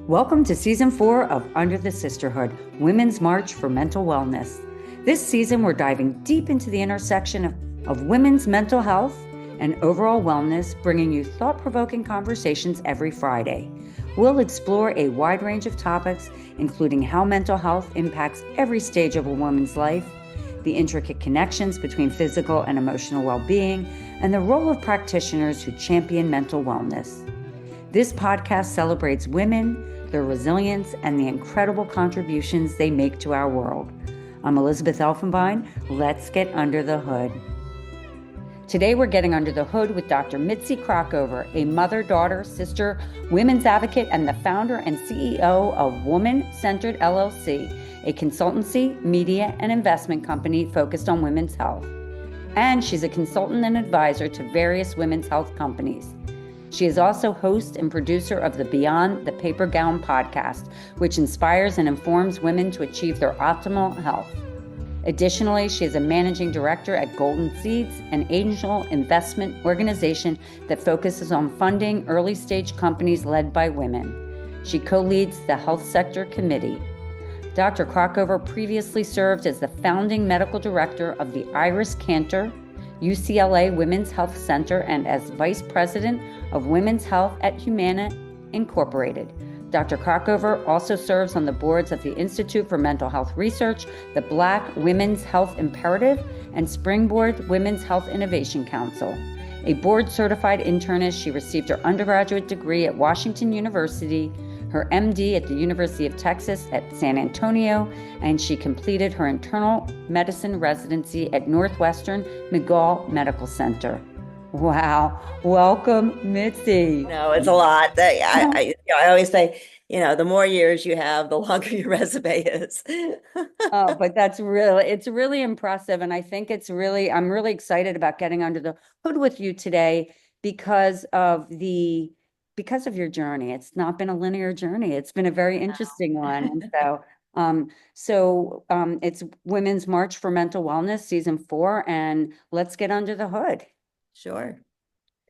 Welcome to Season 4 of Under the Sisterhood, Women's March for Mental Wellness. This season, we're diving deep into the intersection of women's mental health and overall wellness, bringing you thought-provoking conversations every Friday. We'll explore a wide range of topics, including how mental health impacts every stage of a woman's life, the intricate connections between physical and emotional well-being, and the role of practitioners who champion mental wellness. This podcast celebrates women, their resilience, and the incredible contributions they make to our world. I'm Elizabeth Elfenbein. Let's get under the hood. Today, we're getting under the hood with Dr. Mitzi Krockover, a mother, daughter, sister, women's advocate, and the founder and CEO of Woman Centered LLC, a consultancy, media, and investment company focused on women's health. And she's a consultant and advisor to various women's health companies. She is also host and producer of the Beyond the Paper Gown podcast, which inspires and informs women to achieve their optimal health. Additionally, she is a managing director at Golden Seeds, an angel investment organization that focuses on funding early-stage companies led by women. She co-leads the Health Sector Committee. Dr. Krockover previously served as the founding medical director of the Iris Cantor-UCLA Women's Health Center and as vice president of Women's Health at Humana, Incorporated. Dr. Krockover also serves on the boards of the Institute for Mental Health Research, the Black Women's Health Imperative, and Springboard Women's Health Innovation Council. A board-certified internist, she received her undergraduate degree at Washington University, her MD at the University of Texas at San Antonio, and she completed her internal medicine residency at Northwestern McGaul Medical Center. Wow. Welcome, Mitzi. No, it's a lot. I always say, the more years you have, the longer your resume is. Oh, but it's really impressive. And I think I'm really excited about getting under the hood with you today because of your journey. It's not been a linear journey. It's been a very interesting one. And it's Women's March for Mental Wellness, Season 4, and let's get under the hood. Sure.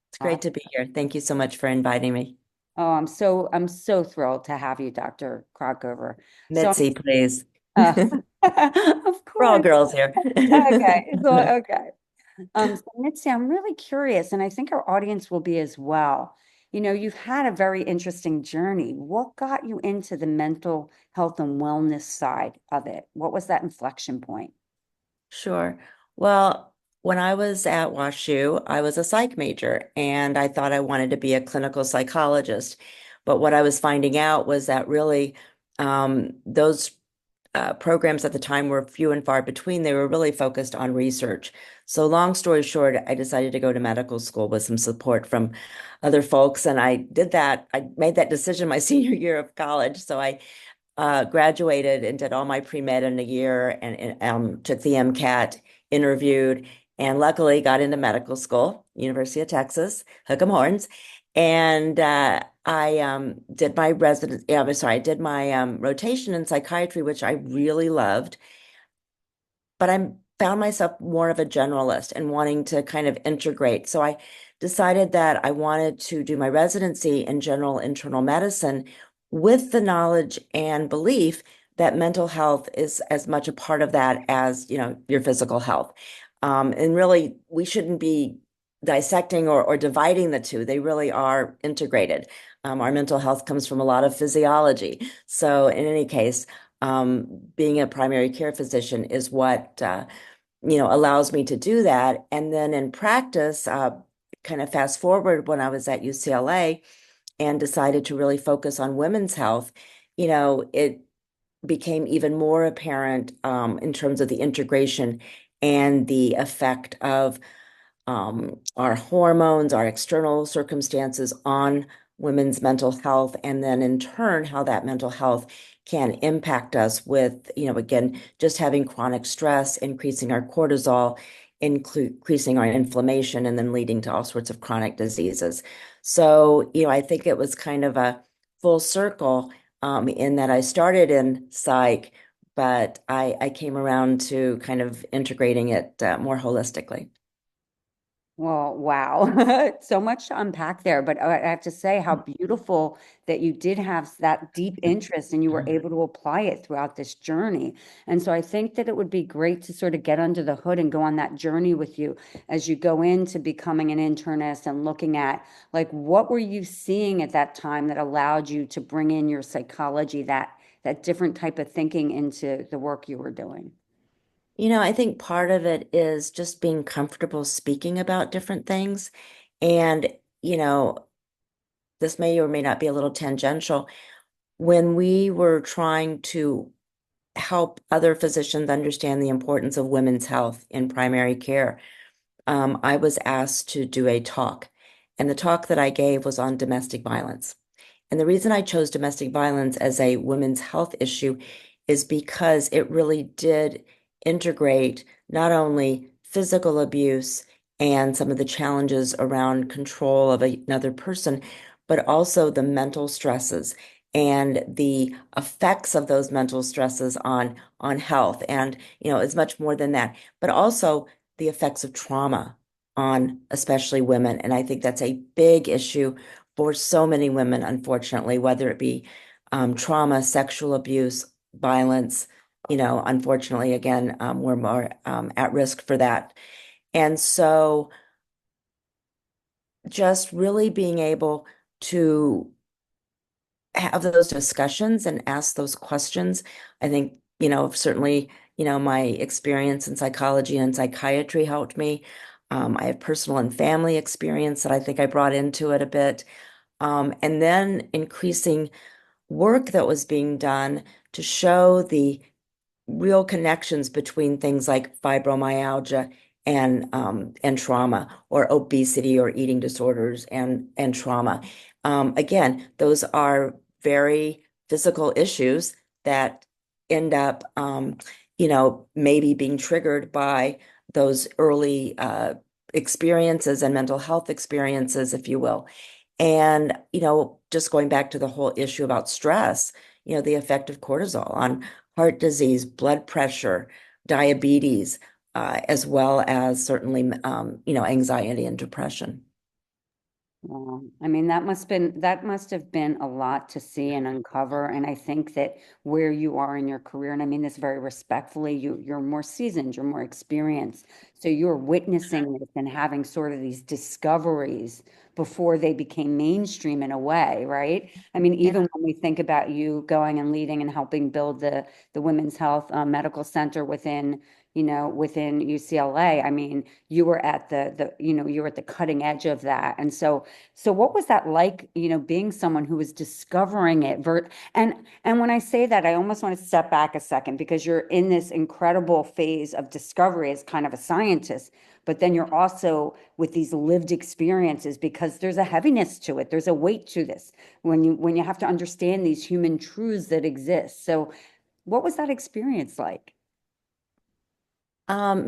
It's great to be here. Thank you so much for inviting me. Oh, I'm so thrilled to have you, Dr. Krockover. Mitzi, please. Of We're all course. girls here. Okay. Okay. So Mitzi, I'm really curious, and I think our audience will be as well. You've had a very interesting journey. What got you into the mental health and wellness side of it? What was that inflection point? Sure. Well, when I was at WashU, I was a psych major and I thought I wanted to be a clinical psychologist. But what I was finding out was that really those programs at the time were few and far between. They were really focused on research. So long story short, I decided to go to medical school with some support from other folks. And I did that. I made that decision my senior year of college. So I graduated and did all my pre-med in a year and took the MCAT, interviewed, and luckily got into medical school, University of Texas, hook 'em horns. And I did my I did my rotation in psychiatry, which I really loved. But I found myself more of a generalist and wanting to kind of integrate. So I decided that I wanted to do my residency in general internal medicine with the knowledge and belief that mental health is as much a part of that as, your physical health. And really, we shouldn't be dissecting or dividing the two. They really are integrated. Our mental health comes from a lot of physiology. So in any case, being a primary care physician is what, allows me to do that. And then in practice, kind of fast forward when I was at UCLA and decided to really focus on women's health, it became even more apparent in terms of the integration and the effect of our hormones, our external circumstances on women's mental health, and then in turn, how that mental health can impact us with, again, just having chronic stress, increasing our cortisol, increasing our inflammation, and then leading to all sorts of chronic diseases. So, I think it was kind of a full circle in that I started in psych, but I came around to kind of integrating it more holistically. Well, wow. So much to unpack there, but I have to say how beautiful that you did have that deep interest and you were able to apply it throughout this journey. And so I think that it would be great to sort of get under the hood and go on that journey with you as you go into becoming an internist and looking at like what were you seeing at that time that allowed you to bring in your psychology, that different type of thinking into the work you were doing. I think part of it is just being comfortable speaking about different things. And, you know, this may or may not be a little tangential. When we were trying to help other physicians understand the importance of women's health in primary care, I was asked to do a talk. And the talk that I gave was on domestic violence. And the reason I chose domestic violence as a women's health issue is because it really did integrate not only physical abuse and some of the challenges around control of another person, but also the mental stresses and the effects of those mental stresses on health. And, it's much more than that, but also the effects of trauma on especially women. And I think that's a big issue for so many women, unfortunately, whether it be trauma, sexual abuse, violence, unfortunately, again, we're more at risk for that. And so just really being able to have those discussions and ask those questions, I think, certainly, my experience in psychology and psychiatry helped me. I have personal and family experience that I think I brought into it a bit. And then increasing work that was being done to show the real connections between things like fibromyalgia and trauma, or obesity or eating disorders and trauma. Again, those are very physical issues that end up, maybe being triggered by those early experiences and mental health experiences, if you will. And, just going back to the whole issue about stress, the effect of cortisol on heart disease, blood pressure, diabetes, as well as certainly, anxiety and depression. I mean, that must have been a lot to see and uncover. And I think that where you are in your career, and I mean this very respectfully, you're more seasoned, you're more experienced. So you're witnessing this and having sort of these discoveries before they became mainstream in a way, right? I mean, Yeah, even when we think about you going and leading and helping build the Women's Health Medical Center within UCLA, I mean, you were at you were at the cutting edge of that. And so what was that like, being someone who was discovering it? And when I say that, I almost want to step back a second because you're in this incredible phase of discovery as kind of a scientist, but then you're also with these lived experiences because there's a heaviness to it. There's a weight to this when you have to understand these human truths that exist. So what was that experience like?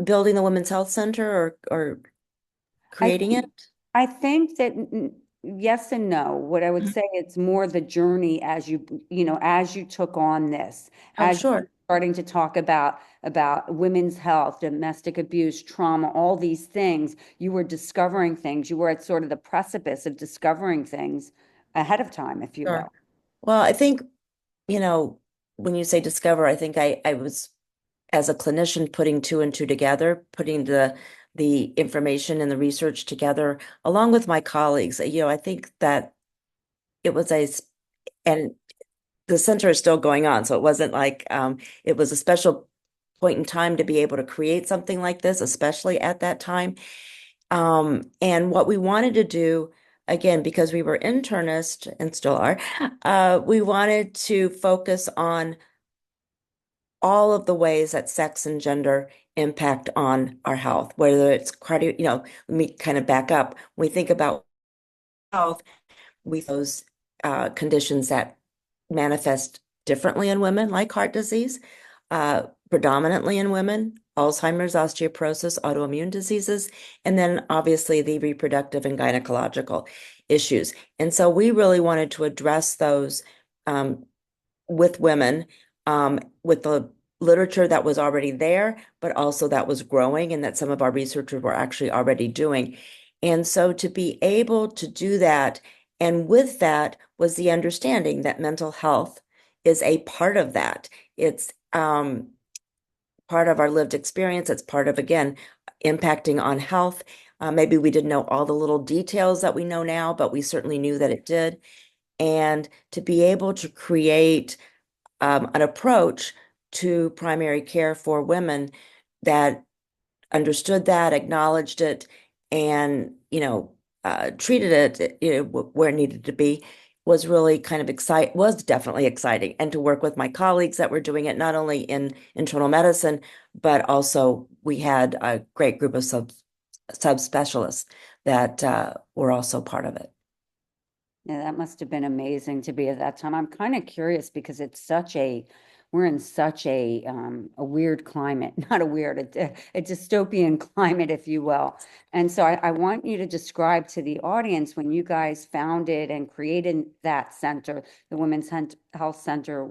building the Women's Health Center or I creating think it. I think that yes and no. What I would Mhm. say it's more the journey as as you took on this, Oh, as you sure. were starting to talk about women's health, domestic abuse, trauma, all these things, you were discovering things. You were at sort of the precipice of discovering things ahead of time, if you Sure. will. Well, I think, you know, when you say discover, I think I was, as a clinician, putting two and two together, putting the information and the research together along with my colleagues. I think that it was and the center is still going on, so it wasn't like it was a special point in time to be able to create something like this, especially at that time. And what we wanted to do, again, because we were internist and still are, we wanted to focus on all of the ways that sex and gender impact on our health, whether it's cardio, let me kind of back up. When we think about health, we those conditions that manifest differently in women, like heart disease, predominantly in women, Alzheimer's, osteoporosis, autoimmune diseases, and then obviously the reproductive and gynecological issues. And so we really wanted to address those with women, with the literature that was already there, but also that was growing and that some of our researchers were actually already doing. And so to be able to do that, and with that was the understanding that mental health is a part of that. It's part of our lived experience. It's part of, again, impacting on health. Maybe we didn't know all the little details that we know now, but we certainly knew that it did. And to be able to create an approach to primary care for women that understood that, acknowledged it, and treated it, where it needed to be was really kind of was definitely exciting. And to work with my colleagues that were doing it not only in internal medicine, but also we had a great group of subspecialists that were also part of it. Yeah, that must have been amazing to be at that time. I'm kind of curious because we're in such a weird climate, not a weird, a dystopian climate, if you will. And so I want you to describe to the audience when you guys founded and created that center, the Health Center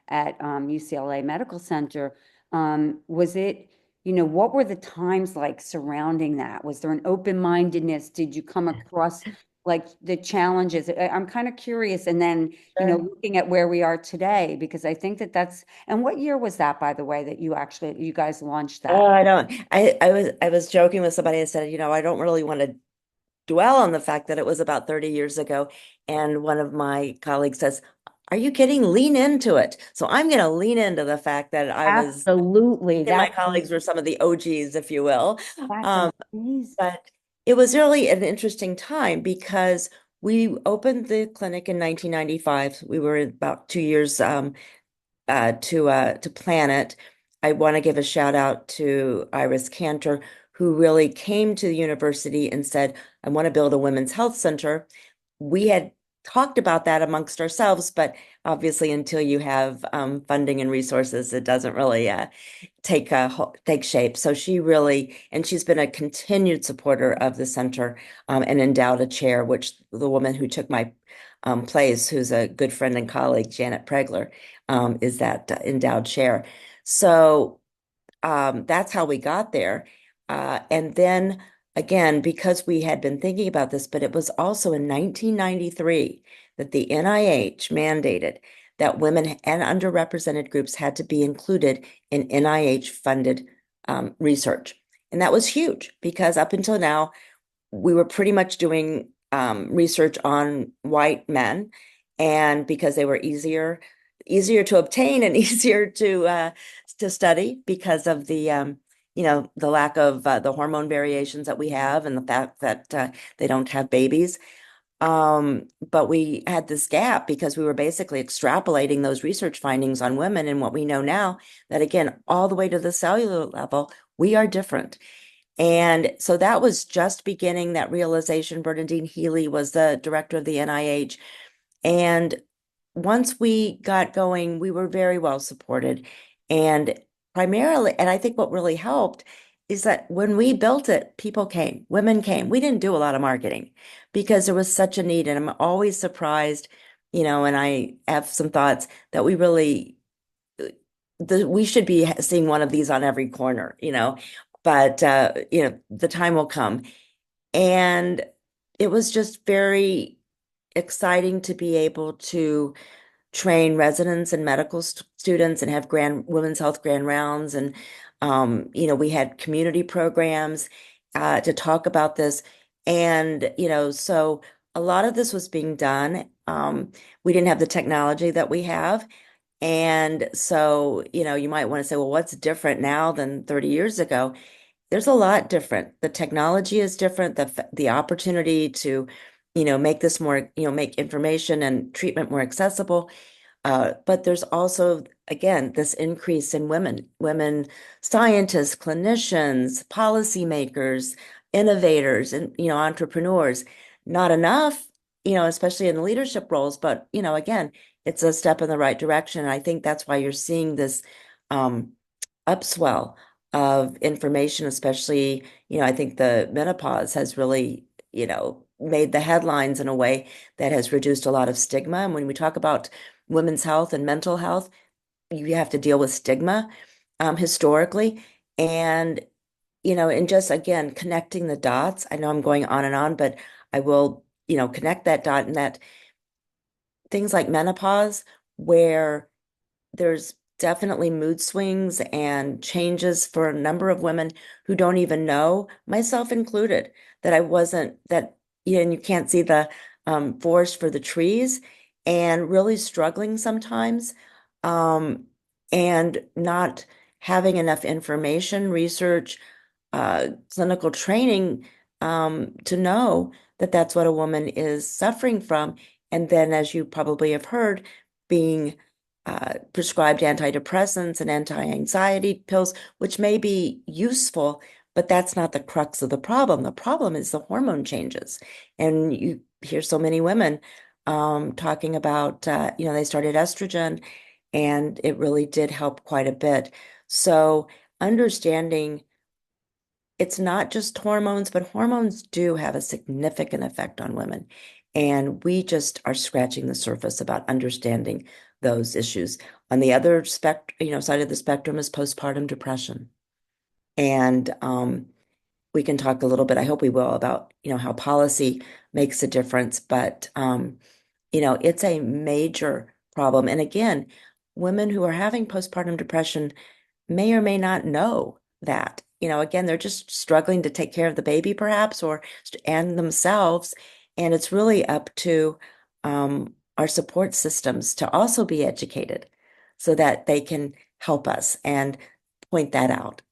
at UCLA Medical Center. Was it, what were the times like surrounding that? Was there an open-mindedness? Did you come across like the challenges? I'm kind of curious. And then, Sure. looking at where we are today, because I think and what year was that, by the way, that you guys launched Oh, that? I don't. I was joking with somebody. I said, I don't really want to dwell on the fact that it was about 30 years ago. And one of my colleagues says, "Are you kidding? Lean into it." So I'm going to lean into the fact that Absolutely. and my colleagues were some of the OGs, if you will. That's Um, amazing. but it was really an interesting time because we opened the clinic in 1995. We were about 2 years to plan it. I want to give a shout out to Iris Cantor, who really came to the university and said, "I want to build a women's health center." We had talked about that amongst ourselves, but obviously, until you have funding and resources, it doesn't really take shape. So and she's been a continued supporter of the center, and endowed a chair, which the woman who took my place, who's a good friend and colleague, Janet Pregler, is that endowed chair. So that's how we got there. And then again, because we had been thinking about this, but it was also in 1993 that the NIH mandated that women and underrepresented groups had to be included in NIH funded research. And that was huge because up until now, we were pretty much doing research on white men, and because they were easier to obtain and easier to study because of the lack of the hormone variations that we have and the fact that they don't have babies. But we had this gap because we were basically extrapolating those research findings on women and what we know now, that again, all the way to the cellular level, we are different. And so that was just beginning that realization. Bernadine Healy was the director of the NIH. And once we got going, we were very well supported. And primarily, and I think what really helped is that when we built it, people came, women came. We didn't do a lot of marketing because there was such a need. And I'm always surprised, and I have some thoughts that we should be seeing one of these on every corner. But the time will come. And it was just very exciting to be able to train residents and medical students and have grand women's health grand rounds. And we had community programs to talk about this. And so a lot of this was being done. We didn't have the technology that we have. And so, you might want to say, well, what's different now than 30 years ago? There's a lot different. The technology is different. The opportunity to, make this more, make information and treatment more accessible. But there's also, again, this increase in women scientists, clinicians, policymakers, innovators, and, entrepreneurs. Not enough, especially in the leadership roles, but, again, it's a step in the right direction. And I think that's why you're seeing this upswell of information, especially, I think the menopause has really, made the headlines in a way that has reduced a lot of stigma. And when we talk about women's health and mental health, you have to deal with stigma historically. And, and just again, connecting the dots. I know I'm going on and on, but I will, connect that dot and that things like menopause, where there's definitely mood swings and changes for a number of women who don't even know, myself included, that I wasn't that, and you can't see the forest for the trees, and really struggling sometimes, um, and not having enough information, research, clinical training, to know that that's what a woman is suffering from. And then, as you probably have heard, being prescribed antidepressants and anti-anxiety pills, which may be useful, but that's not the crux of the problem. The problem is the hormone changes. And you hear so many women talking about, they started estrogen, and it really did help quite a bit. So understanding it's not just hormones, but hormones do have a significant effect on women. And we just are scratching the surface about understanding those issues. On the other side of the spectrum is postpartum depression. And we can talk a little bit, I hope we will, about, how policy makes a difference. But it's a major problem. And again, women who are having postpartum depression may or may not know that. Again, they're just struggling to take care of the baby, perhaps, and themselves. And it's really up to our support systems to also be educated so that they can help us and point that out.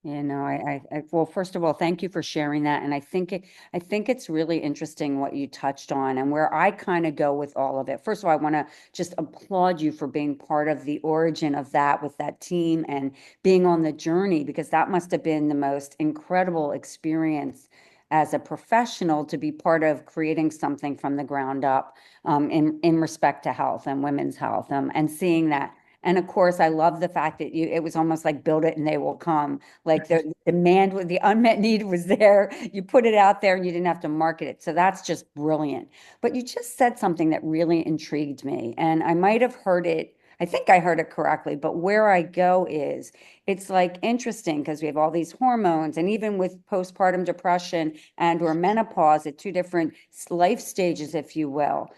Well, first of all, thank you for sharing that. And I think it's really interesting what you touched on and where I kind of go with all of it. First of all, I want to just applaud you for being part of the origin of that with that team and being on the journey, because that must have been the most incredible experience as a professional to be part of creating something from the ground up, in respect to health and women's health, and seeing that. And of course, I love the fact that it was almost like build it and they will come. Like the demand, the unmet need was there. You put it out there and you didn't have to market it. So that's just brilliant. But you just said something that really intrigued me. And I might have heard it. I think I heard it correctly, but where I go is it's like interesting because we have all these hormones, and even with postpartum depression and or menopause at two different life stages, if you will.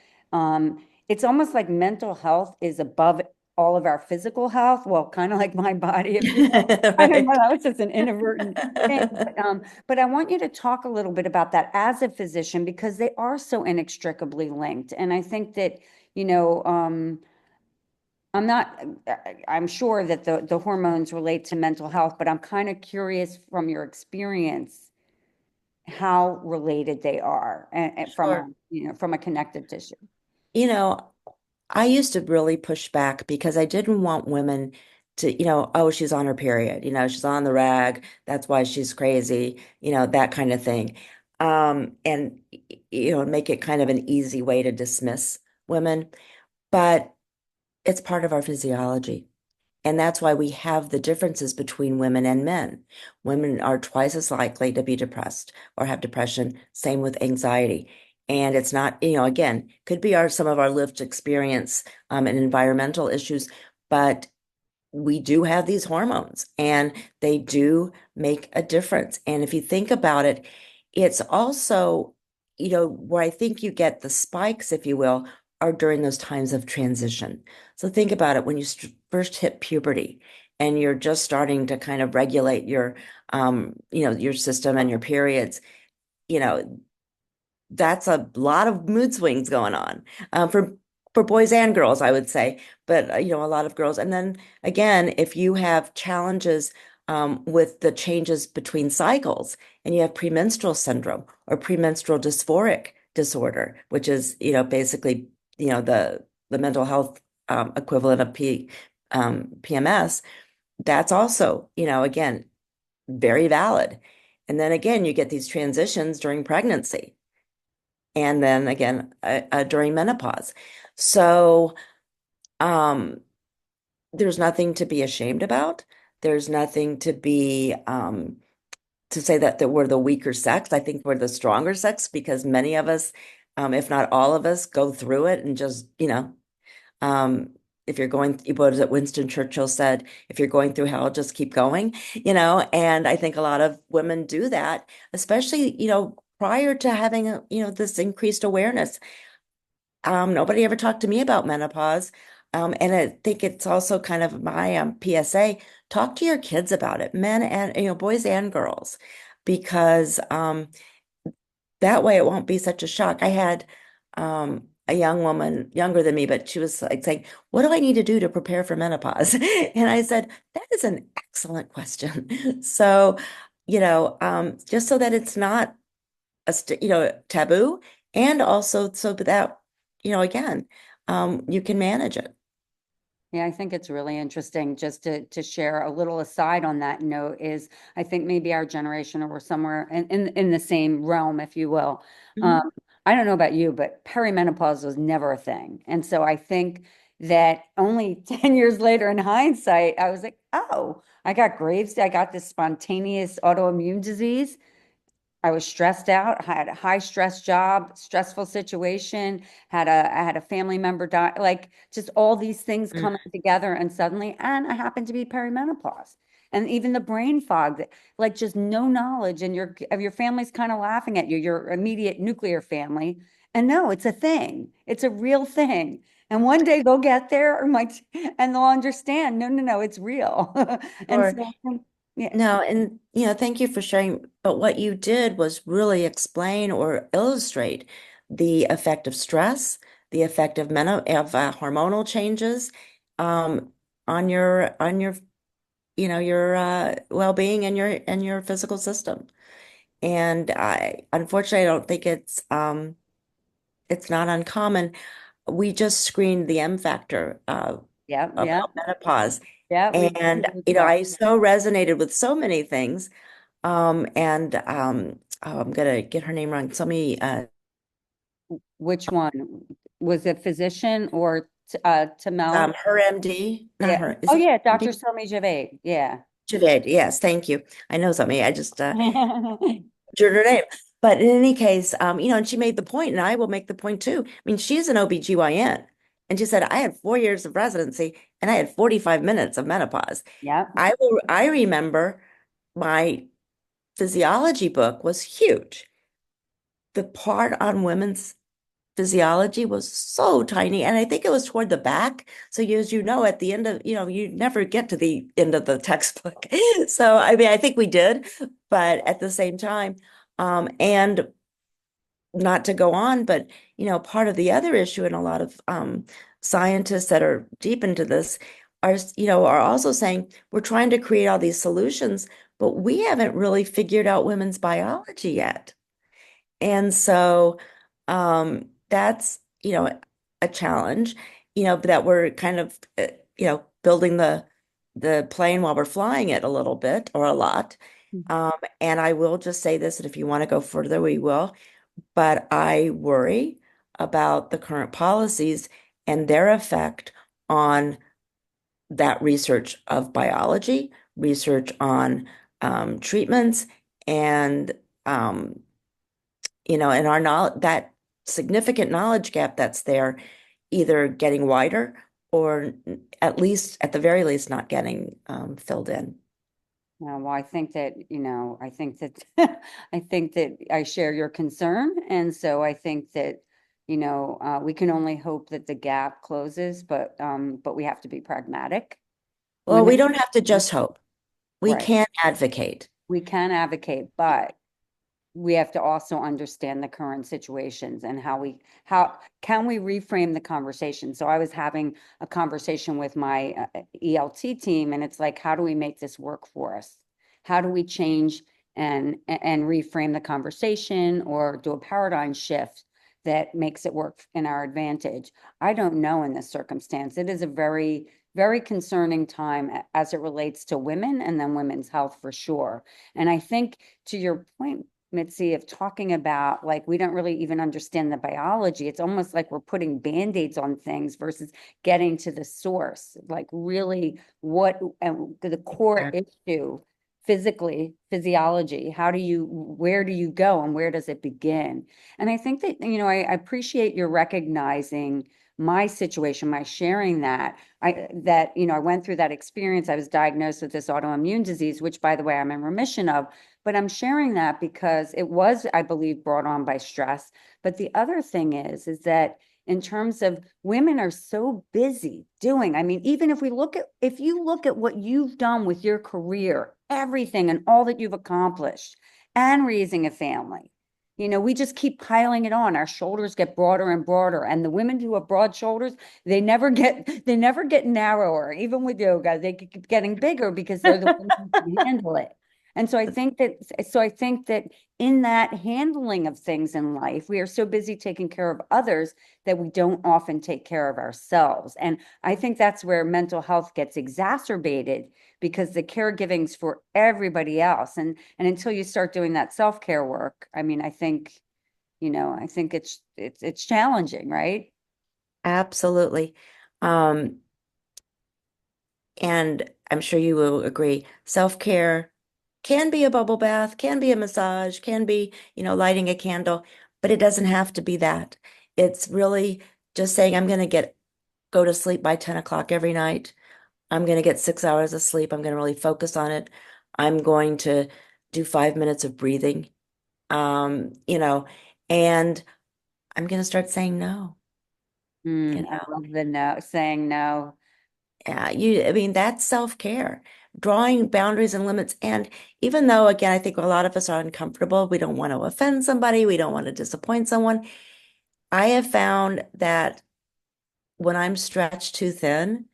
It's almost like mental health is above all of our physical health. Well, kind of like my body, if you will. I don't know. Right. That was just an inadvertent thing. But I want you to talk a little bit about that as a physician because they are so inextricably linked. And I think that, you know, I'm not, I'm sure that the hormones relate to mental health, but I'm kind of curious from your experience how related they are and from Sure. from a connective tissue. You know, I used to really push back because I didn't want women to, oh, she's on her period, she's on the rag, that's why she's crazy, that kind of thing. And, make it kind of an easy way to dismiss women. But it's part of our physiology. And that's why we have the differences between women and men. Women are twice as likely to be depressed or have depression, same with anxiety. And it's not, again, could be some of our lived experience and environmental issues, but we do have these hormones and they do make a difference. And if you think about it, it's also, where I think you get the spikes, if you will, are during those times of transition. So think about it when you first hit puberty and you're just starting to kind of regulate your system and your periods, you know, that's a lot of mood swings going on for boys and girls, I would say. But a lot of girls. And then again, if you have challenges with the changes between cycles, and you have premenstrual syndrome or premenstrual dysphoric disorder, which is basically the mental health equivalent of PMS, that's also again very valid. And then again, you get these transitions during pregnancy and then again during menopause. So um, there's nothing to be ashamed about. There's nothing to say that we're the weaker sex. I think we're the stronger sex because many of us, if not all of us, go through it and just, um, if you're going, what is it, Winston Churchill said, if you're going through hell, just keep going, and I think a lot of women do that, especially, prior to having, this increased awareness. Nobody ever talked to me about menopause. And I think it's also kind of my PSA, talk to your kids about it, men and, boys and girls, because that way it won't be such a shock. I had a young woman younger than me, but she was like saying, "What do I need to do to prepare for menopause?" And I said, "That is an excellent question." So, just so that it's not taboo, and also so that, again, you can manage it. Yeah, I think it's really interesting just to share a little aside on that note is I think maybe our generation or we're somewhere in the same realm, if you will. Mhm. Um, I don't know about you, but perimenopause was never a thing. And so I think that only 10 years later in hindsight, I was like, oh, I got this spontaneous autoimmune disease. I was stressed out, I had a high stress job, stressful situation, I had a family member die, like just all these things Mm. coming together and suddenly, and I happened to be perimenopause. And even the brain fog, like just no knowledge, and your family's kind of laughing at you, your immediate nuclear family. And no, it's a thing. It's a real thing. And one day they'll get there or might and they'll understand, no, no, no, it's real. And Or so yeah, no, and thank you for sharing. But what you did was really explain or illustrate the effect of stress, the effect of hormonal changes, um, on your your well-being and your physical system. And I unfortunately I don't think it's not uncommon. We just screened the M factor yeah, yeah, about menopause. yeah, we And did as well. I so resonated with so many things. And oh, I'm gonna get her name wrong. Which one? Was it physician or Tamel? Her MD, not Yeah. her. Is Oh it yeah, Dr. MD? Selmy Javed. Yeah. Javed. Yes, thank you. I know something. I just drew her name. But in any case, and she made the point, and I will make the point too. I mean, she's an OBGYN. And she said, I had 4 years of residency and I had 45 minutes of menopause. Yeah. I remember my physiology book was huge. The part on women's physiology was so tiny. And I think it was toward the back. So as you know, at the end of, you never get to the end of the textbook. So, I mean, I think we did, but at the same time, and not to go on, but, part of the other issue and a lot of scientists that are deep into this are also saying we're trying to create all these solutions, but we haven't really figured out women's biology yet. And so that's, a challenge, that we're kind of, building the plane while we're flying it a little bit or a lot. Um, and I will just say this, and if you want to go further, we will. But I worry about the current policies and their effect on that research of biology, research on treatments, and and our knowledge, that significant knowledge gap that's there, either getting wider or at the very least, not getting filled in. Well, I think that, I think that I think that I share your concern. And so I think that, we can only hope that the gap closes, but we have to be pragmatic. Well, Women, we don't have to just hope. We right. can advocate. We can advocate, but we have to also understand the current situations and how can we reframe the conversation. So I was having a conversation with my ELT team, and it's like, how do we make this work for us? How do we change and reframe the conversation or do a paradigm shift that makes it work in our advantage? I don't know in this circumstance. It is a very, very concerning time as it relates to women and then women's health for sure. And I think to your point, Mitzi, of talking about like we don't really even understand the biology. It's almost like we're putting band-aids on things versus getting to the source, like really what and the core issue physically, physiology. Where do you go and where does it begin? And I think that, I appreciate your recognizing my situation, my sharing that I went through that experience. I was diagnosed with this autoimmune disease, which by the way, I'm in remission of, but I'm sharing that because it was, I believe, brought on by stress. But the other thing is that in terms of women are so busy doing, I mean, even if you look at what you've done with your career, everything and all that you've accomplished and raising a family, we just keep piling it on. Our shoulders get broader and broader. And the women who have broad shoulders, they never get narrower. Even with yoga, they keep getting bigger because they're the ones who can handle it. And so I think that in that handling of things in life, we are so busy taking care of others that we don't often take care of ourselves. And I think that's where mental health gets exacerbated because the caregiving's for everybody else. And until you start doing that self-care work, I mean, I think it's challenging, right? Absolutely. Um, and I'm sure you will agree, self-care can be a bubble bath, can be a massage, can be, lighting a candle, but it doesn't have to be that. It's really just saying, I'm going to go to sleep by 10 o'clock every night. I'm going to get 6 hours of sleep. I'm going to really focus on it. I'm going to do 5 minutes of breathing, um, you know, and I'm going to start saying no, you I know. love the no, saying no. Yeah, I mean, that's self-care, drawing boundaries and limits. And even though, again, I think a lot of us are uncomfortable, we don't want to offend somebody, we don't want to disappoint someone. I have found that when I'm stretched too thin,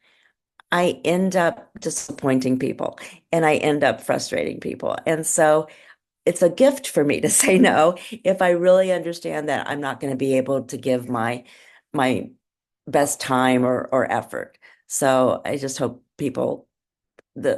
I end up disappointing people and I end up frustrating people. And so it's a gift for me to say no if I really understand that I'm not going to be able to give my best time or effort. So I just hope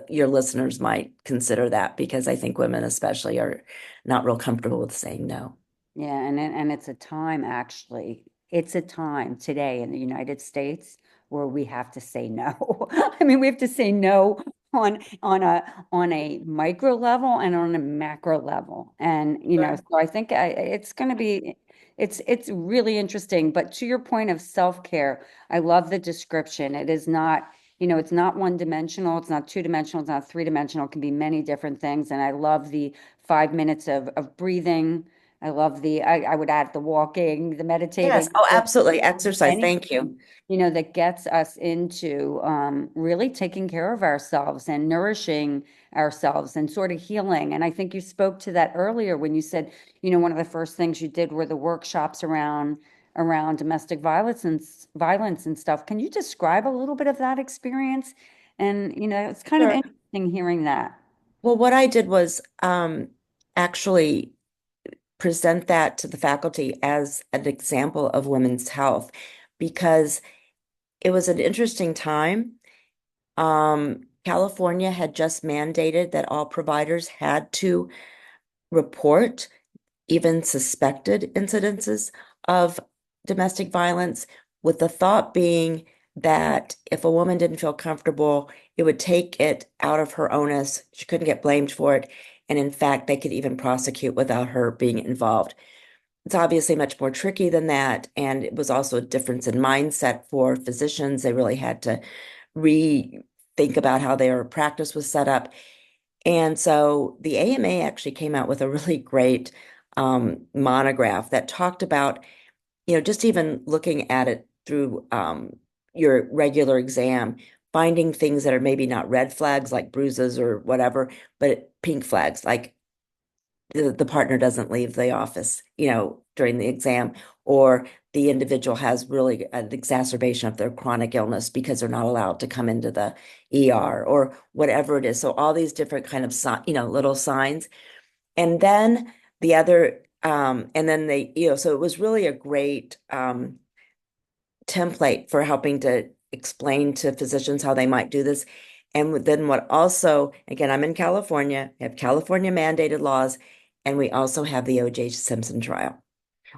your listeners might consider that because I think women especially are not real comfortable with saying no. Yeah, and it's a time actually. It's a time today in the United States where we have to say no. I mean, we have to say no on a micro level and on a macro level. And Sure. so I think it's going to be it's really interesting. But to your point of self-care, I love the description. It's not one dimensional, it's not two dimensional, it's not three dimensional, it can be many different things. And I love the 5 minutes of breathing. I would add the walking, the Yes. meditating, Oh, absolutely. Exercise. Thank anything, you. that gets us into really taking care of ourselves and nourishing ourselves and sort of healing. And I think you spoke to that earlier when you said, one of the first things you did were the workshops around domestic violence and stuff. Can you describe a little bit of that experience? And it's kind of Sure. interesting hearing that. Well, what I did was actually present that to the faculty as an example of women's health because it was an interesting time. California had just mandated that all providers had to report even suspected incidences of domestic violence, with the thought being that if a woman didn't feel comfortable, it would take it out of her onus. She couldn't get blamed for it. And in fact, they could even prosecute without her being involved. It's obviously much more tricky than that. And it was also a difference in mindset for physicians. They really had to rethink about how their practice was set up. And so the AMA actually came out with a really great monograph that talked about, just even looking at it through your regular exam, finding things that are maybe not red flags like bruises or whatever, but pink flags like the partner doesn't leave the office, during the exam, or the individual has really an exacerbation of their chronic illness because they're not allowed to come into the ER or whatever it is. So all these different kind of, little signs. And then and then so it was really a great template for helping to explain to physicians how they might do this. And then what also, again, I'm in California, we have California mandated laws, and we also have the O.J. Simpson trial,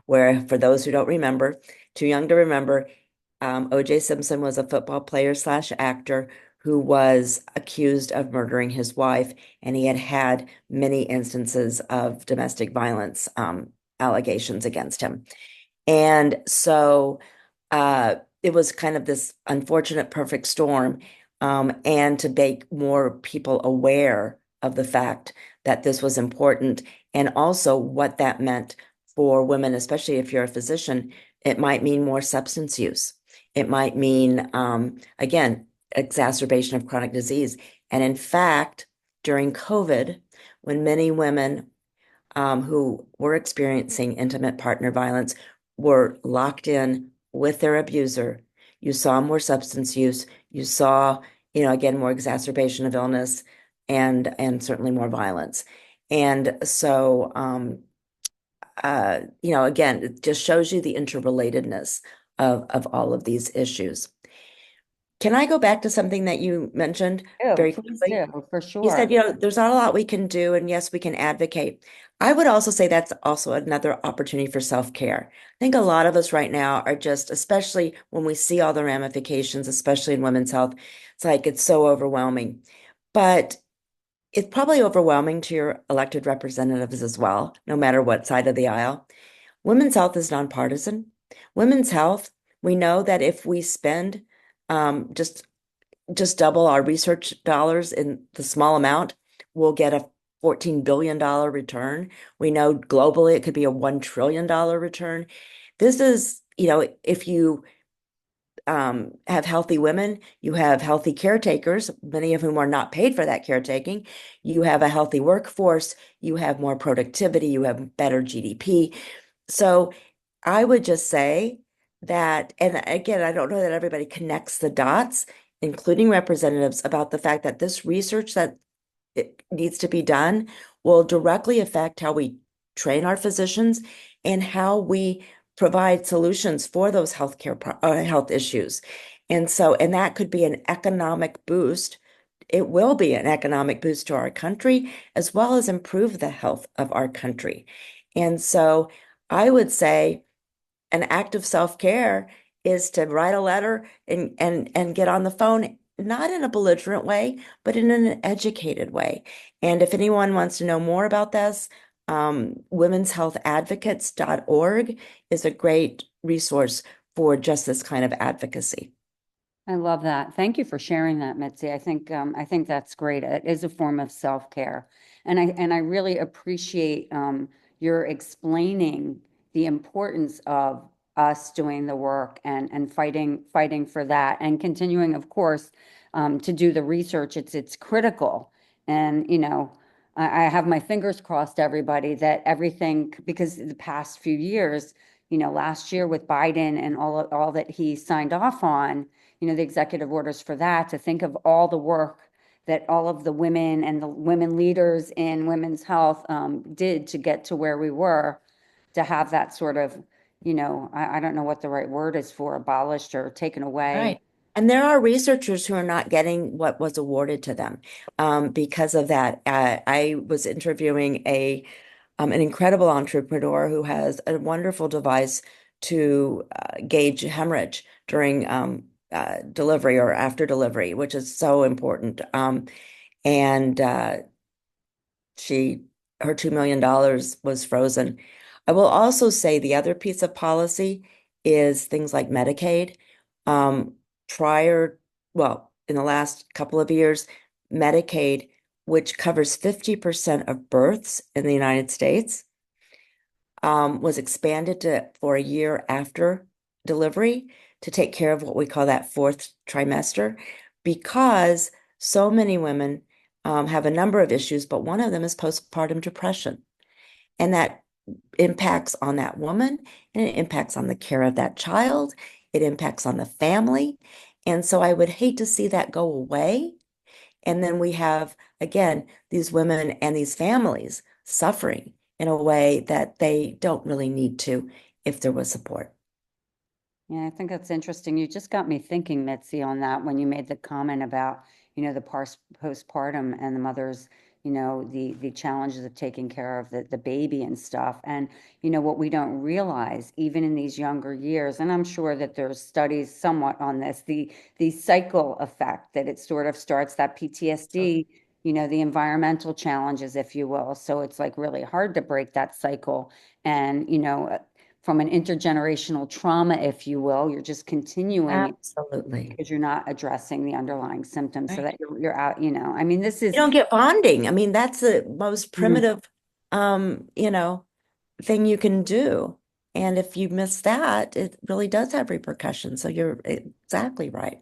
where for those who don't remember, too young to remember, O.J. Simpson was a football player slash actor who was accused of murdering his wife, and he had had many instances of domestic violence allegations against him. And so it was kind of this unfortunate perfect storm, and to make more people aware of the fact that this was important and also what that meant for women, especially if you're a physician. It might mean more substance use. It might mean, again, exacerbation of chronic disease. And in fact, during COVID, when many women who were experiencing intimate partner violence were locked in with their abuser. You saw more substance use. You saw, again, more exacerbation of illness and certainly more violence. And so, again, it just shows you the interrelatedness of all of these issues. Can I go back to something that you mentioned Oh, very please quickly? do, for You said, sure. there's not a lot we can do, and yes, we can advocate. I would also say that's also another opportunity for self-care. I think a lot of us right now are just, especially when we see all the ramifications, especially in women's health, it's like it's so overwhelming. But it's probably overwhelming to your elected representatives as well, no matter what side of the aisle. Women's health is nonpartisan. Women's health, we know that if we spend just double our research dollars in the small amount, we'll get a $14 billion return. We know globally it could be a $1 trillion return. This is, if you have healthy women, you have healthy caretakers, many of whom are not paid for that caretaking. You have a healthy workforce, you have more productivity, you have better GDP. So I would just say that, and again, I don't know that everybody connects the dots, including representatives, about the fact that this research that it needs to be done will directly affect how we train our physicians and how we provide solutions for those health issues. And that could be an economic boost. It will be an economic boost to our country, as well as improve the health of our country. And so I would say an act of self-care is to write a letter and get on the phone, not in a belligerent way, but in an educated way. And if anyone wants to know more about this, womenshealthadvocates.org is a great resource for just this kind of advocacy. I love that. Thank you for sharing that, Mitzi. I think that's great. It is a form of self-care. And I really appreciate your explaining the importance of us doing the work and fighting for that and continuing, of course, to do the research. It's critical. And I have my fingers crossed, everybody, that everything, because the past few years, last year with Biden and all that he signed off on, the executive orders for that, to think of all the work that all of the women and the women leaders in women's health did to get to where we were, to have that sort of, I don't know what the right word is for, abolished or taken away. Right. And there are researchers who are not getting what was awarded to them because of that. I was interviewing an incredible entrepreneur who has a wonderful device to gauge hemorrhage during delivery or after delivery, which is so important. And she her $2 million was frozen. I will also say the other piece of policy is things like Medicaid. Um, prior, well, in the last couple of years, Medicaid, which covers 50% of births in the United States, was expanded for a year after delivery to take care of what we call that fourth trimester, because so many women have a number of issues, but one of them is postpartum depression. And that impacts on that woman, and it impacts on the care of that child. It impacts on the family. And so I would hate to see that go away. And then we have, again, these women and these families suffering in a way that they don't really need to if there was support. Yeah, I think that's interesting. You just got me thinking, Mitzi, on that when you made the comment about, the postpartum and the mother's, the challenges of taking care of the baby and stuff. And, what we don't realize, even in these younger years, and I'm sure that there's studies somewhat on this, the cycle effect that it sort of starts, that PTSD, the environmental challenges, if you will. So it's like really hard to break that cycle. And, from an intergenerational trauma, if you will. You're just continuing Absolutely. because you're not addressing the underlying symptoms so Right. that you're out, I mean, this You is don't get bonding. I mean, that's the most Mhm. primitive, you know, thing you can do. And if you miss that, it really does have repercussions. So you're exactly right.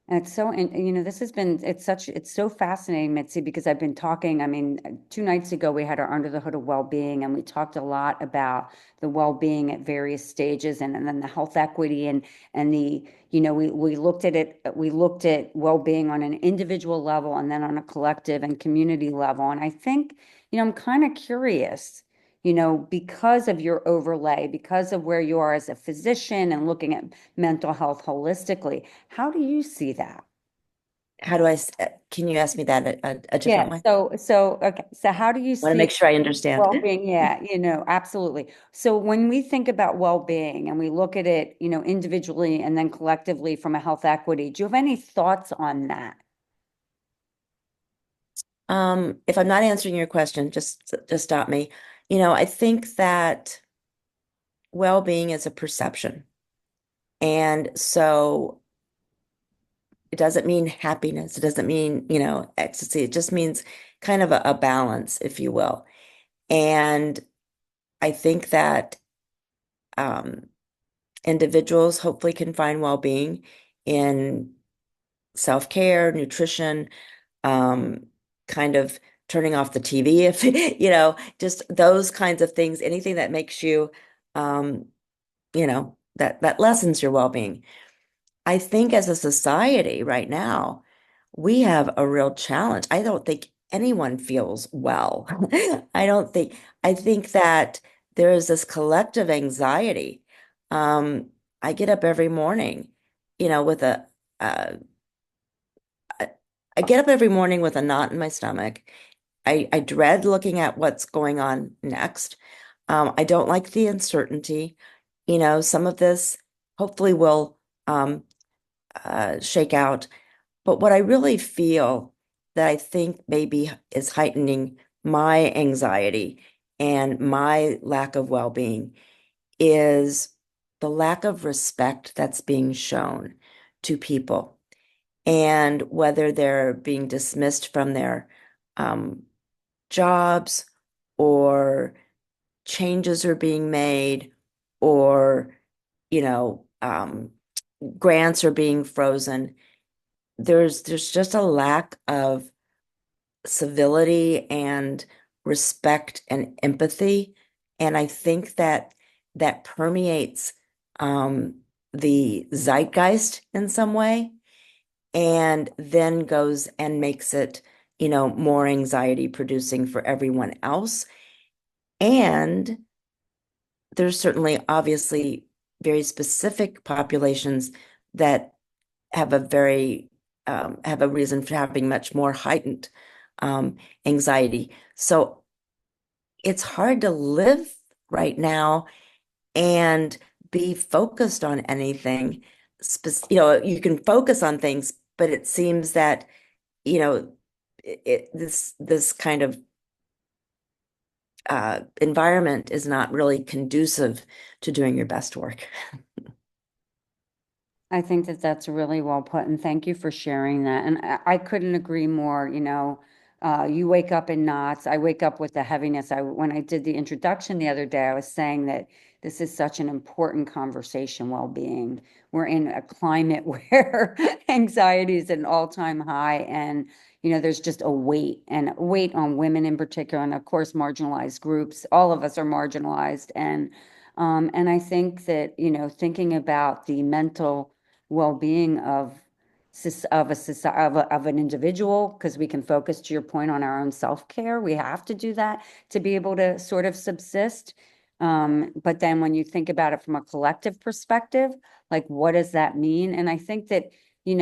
And it's so, and this has been, it's so fascinating, Mitzi, because I've been talking. I mean, 2 nights ago, we had our Under the Hood of Well-Being, and we talked a lot about the well-being at various stages and then the health equity and we looked at it, we looked at well-being on an individual level and then on a collective and community level. And I think, I'm kind of curious, because of your overlay, because of where you are as a physician and looking at mental health holistically. How do you see that? How do can you ask me that a different Yeah. way? So okay. So how do you Want to see make sure I understand. well-being? Yeah, absolutely. So when we think about well-being and we look at it, individually and then collectively from a health equity, do you have any thoughts on that? If I'm not answering your question, just stop me. I think that well-being is a perception. And so it doesn't mean happiness. It doesn't mean, ecstasy. It just means kind of a balance, if you will. And I think that um, individuals hopefully can find well-being in self-care, nutrition, um, kind of turning off the TV, if, just those kinds of things, anything that makes you, um, that lessens your well-being. I think as a society right now, we have a real challenge. I don't think anyone feels well. I think that there is this collective anxiety. Um, I get up every morning, with uh, I get up every morning with a knot in my stomach. I dread looking at what's going on next. I don't like the uncertainty. Some of this hopefully will um, shake out. But what I really feel that I think maybe is heightening my anxiety and my lack of well-being is the lack of respect that's being shown to people, and whether they're being dismissed from their um, jobs, or changes are being made, or you know um, grants are being frozen. There's just a lack of civility and respect and empathy, and I think that that permeates um, the zeitgeist in some way, and then goes and makes it, more anxiety producing for everyone else. And there's certainly obviously very specific populations that have a reason for having much more heightened anxiety. So it's hard to live right now and be focused on anything. You can focus on things, but it seems that, you know, this kind of environment is not really conducive to doing your best work. I think that that's really well put, and thank you for sharing that. And I couldn't agree more. You wake up in knots. I wake up with the heaviness. When I did the introduction the other day, I was saying that this is such an important conversation, well-being. We're in a climate where anxiety is at an all-time high, and there's just a weight and a weight on women in particular, and of course, marginalized groups. All of us are marginalized, and I think that thinking about the mental well-being of of an individual, because we can focus, to your point, on our own self-care. We have to do that to be able to sort of subsist. But then when you think about it from a collective perspective, like what does that mean? And I think that you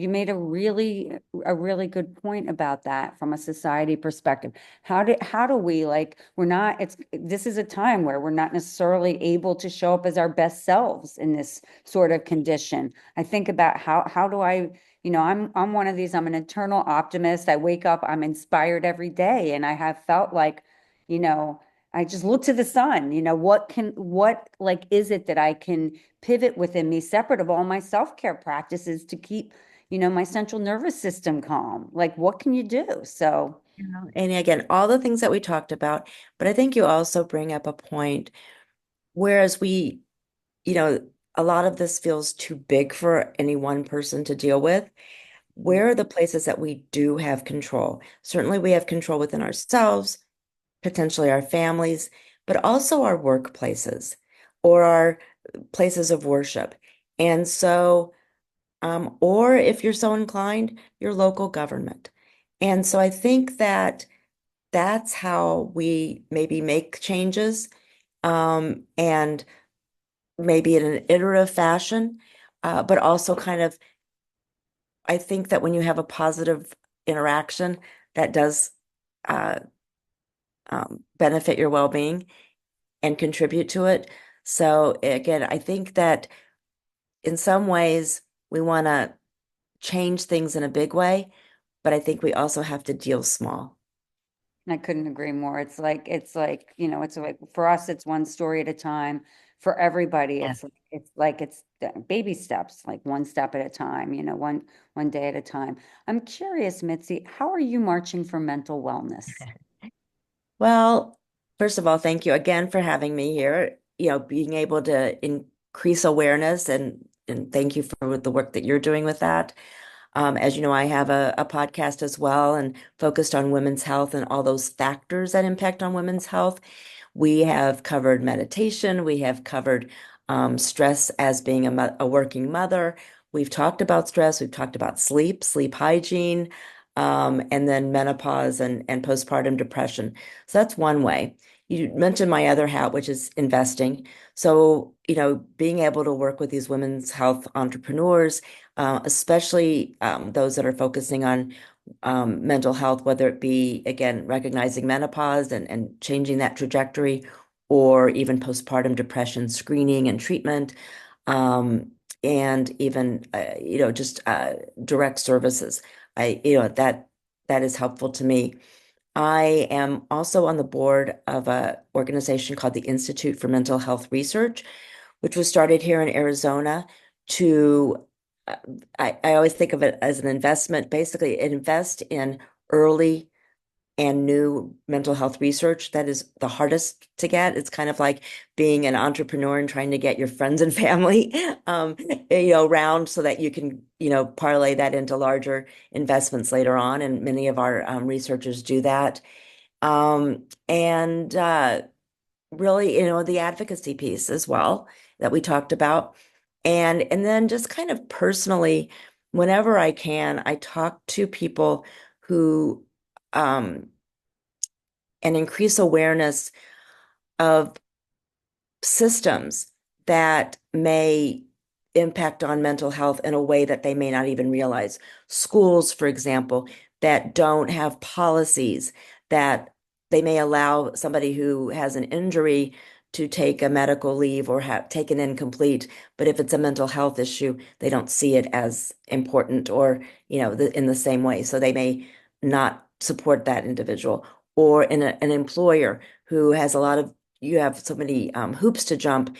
made a really good point about that from a society perspective. How do we, like, we're not it's this is a time where we're not necessarily able to show up as our best selves in this sort of condition. I think about how do I, I'm one of these, I'm an eternal optimist. I wake up, I'm inspired every day, and I have felt like, you know, I just look to the sun, what like is it that I can pivot within me separate of all my self-care practices to keep, my central nervous system calm? Like, what can you do? So, And again, all the things that we talked about, but I think you also bring up a point, whereas you know, a lot of this feels too big for any one person to deal with. Where are the places that we do have control? Certainly, we have control within ourselves, potentially our families, but also our workplaces or our places of worship. And so, or if you're so inclined, your local government. And so I think that that's how we maybe make changes, and maybe in an iterative fashion, but also kind of, I think that when you have a positive interaction, that does uh, benefit your well-being and contribute to it. So again, I think that in some ways we want to change things in a big way, but I think we also have to deal small. I couldn't agree more. It's like for us, it's one story at a time. For everybody, Yeah. it's baby steps, like one step at a time, one day at a time. I'm curious, Mitzi, how are you marching for mental wellness? Well, first of all, thank you again for having me here. Being able to increase awareness, and thank you for the work that you're doing with that. As you know, I have a podcast as well and focused on women's health and all those factors that impact on women's health. We have covered meditation. We have covered stress as being a working mother. We've talked about stress. We've talked about sleep hygiene, and then menopause and postpartum depression. So that's one way. You mentioned my other hat, which is investing. So, being able to work with these women's health entrepreneurs, especially those that are focusing on mental health, whether it be, again, recognizing menopause and changing that trajectory, or even postpartum depression screening and treatment, and even, just direct services. That is helpful to me. I am also on the board of an organization called the Institute for Mental Health Research, which was started here in Arizona to, uh, I always think of it as an investment, basically invest in early and new mental health research that is the hardest to get. It's kind of like being an entrepreneur and trying to get your friends and family, around so that you can, parlay that into larger investments later on. And many of our researchers do that. And really, the advocacy piece as well that we talked about. And then just kind of personally, whenever I can, I talk to people who um and increase awareness of systems that may impact on mental health in a way that they may not even realize. Schools, for example, that don't have policies, that they may allow somebody who has an injury to take a medical leave or have take an incomplete, but if it's a mental health issue, they don't see it as important, or, in the same way. So they may not support that individual. Or an employer who has a lot of, you have so many hoops to jump.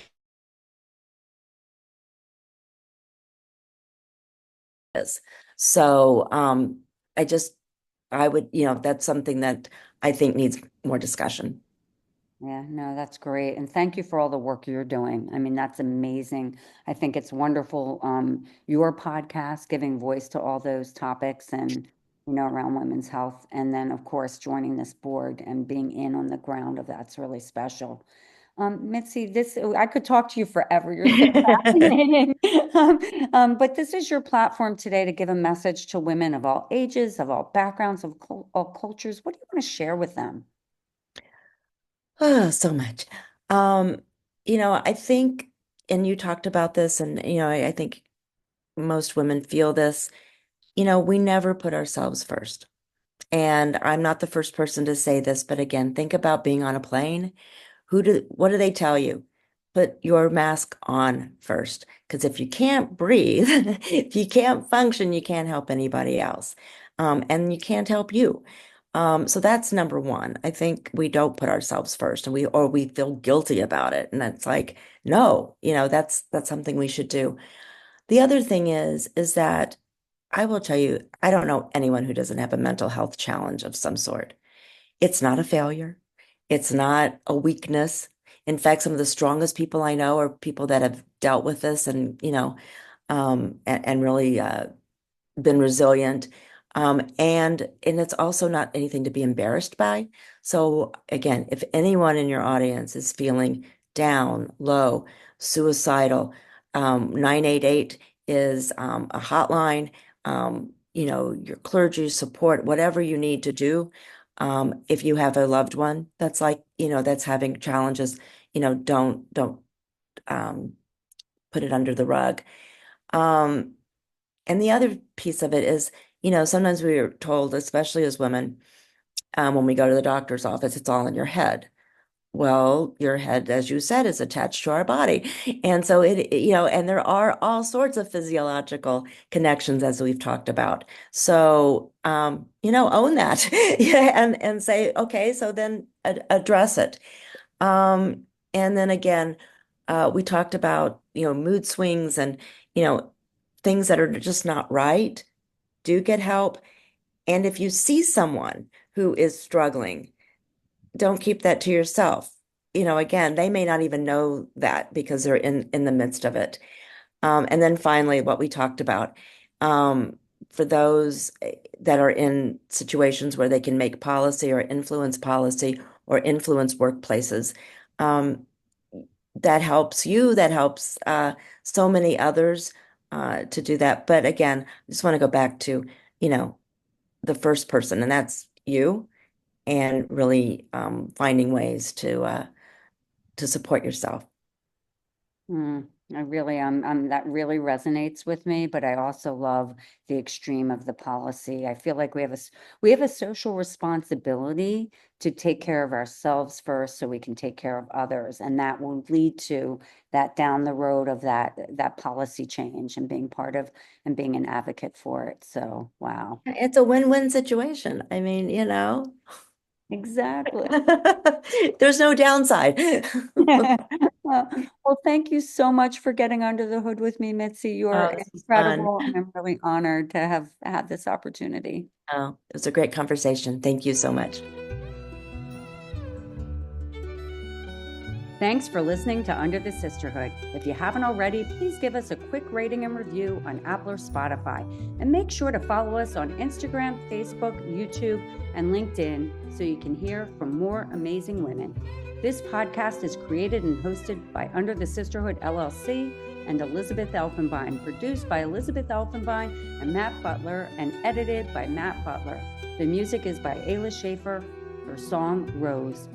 So I just, I would, that's something that I think needs more discussion. Yeah, no, that's great. And thank you for all the work you're doing. I mean, that's amazing. I think it's wonderful. Your podcast giving voice to all those topics and, around women's health. And then, of course, joining this board and being in on the ground of that's really special. Mitzi, I could talk to you forever. You're so fascinating. But this is your platform today to give a message to women of all ages, of all backgrounds, of all cultures. What do you want to share with them? Oh, so much. Um, I think, and you talked about this, and, I think most women feel this, we never put ourselves first. And I'm not the first person to say this, but again, think about being on a plane. What do they tell you? Put your mask on first. Because if you can't breathe, if you can't function, you can't help anybody else. And you can't help you. So that's number one. I think we don't put ourselves first, and we feel guilty about it. And it's like, no, that's something we should do. The other thing is that I will tell you, I don't know anyone who doesn't have a mental health challenge of some sort. It's not a failure. It's not a weakness. In fact, some of the strongest people I know are people that have dealt with this and, and really been resilient. And it's also not anything to be embarrassed by. So again, if anyone in your audience is feeling down, low, suicidal, 988 is a hotline. Your clergy support, whatever you need to do. If you have a loved one that's like, that's having challenges, don't put it under the rug. Um, and the other piece of it is, sometimes we are told, especially as women, when we go to the doctor's office, it's all in your head. Well, your head, as you said, is attached to our body. And so and there are all sorts of physiological connections as we've talked about. So, own that. Yeah, and say, okay, so then address it. And then again, we talked about, mood swings and, you know, things that are just not right. Do get help. And if you see someone who is struggling, don't keep that to yourself. Again, they may not even know that because they're in the midst of it. And then finally, what we talked about, for those that are in situations where they can make policy or influence workplaces, um, that helps you, that helps so many others to do that. But again, I just want to go back to, you know, the first person, and that's you, and really finding ways to support yourself. I really that really resonates with me, but I also love the extreme of the policy. I feel like we have a social responsibility to take care of ourselves first so we can take care of others. And that will lead to that down the road of that policy change and being part of and being an advocate for it. So wow. It's a win-win situation. I mean, Exactly. there's no downside. Well, thank you so much for getting under the hood with me, Mitzi. You're Oh, this is fun. incredible, and I'm really honored to have had this opportunity. Oh, it was a great conversation. Thank you so much. Thanks for listening to Under the Sisterhood. If you haven't already, please give us a quick rating and review on Apple or Spotify. And make sure to follow us on Instagram, Facebook, YouTube, and LinkedIn so you can hear from more amazing women. This podcast is created and hosted by Under the Sisterhood LLC and Elizabeth Elfenbein, produced by Elizabeth Elfenbein and Matt Butler, and edited by Matt Butler. The music is by Ayla Schaefer. Her song, Rose.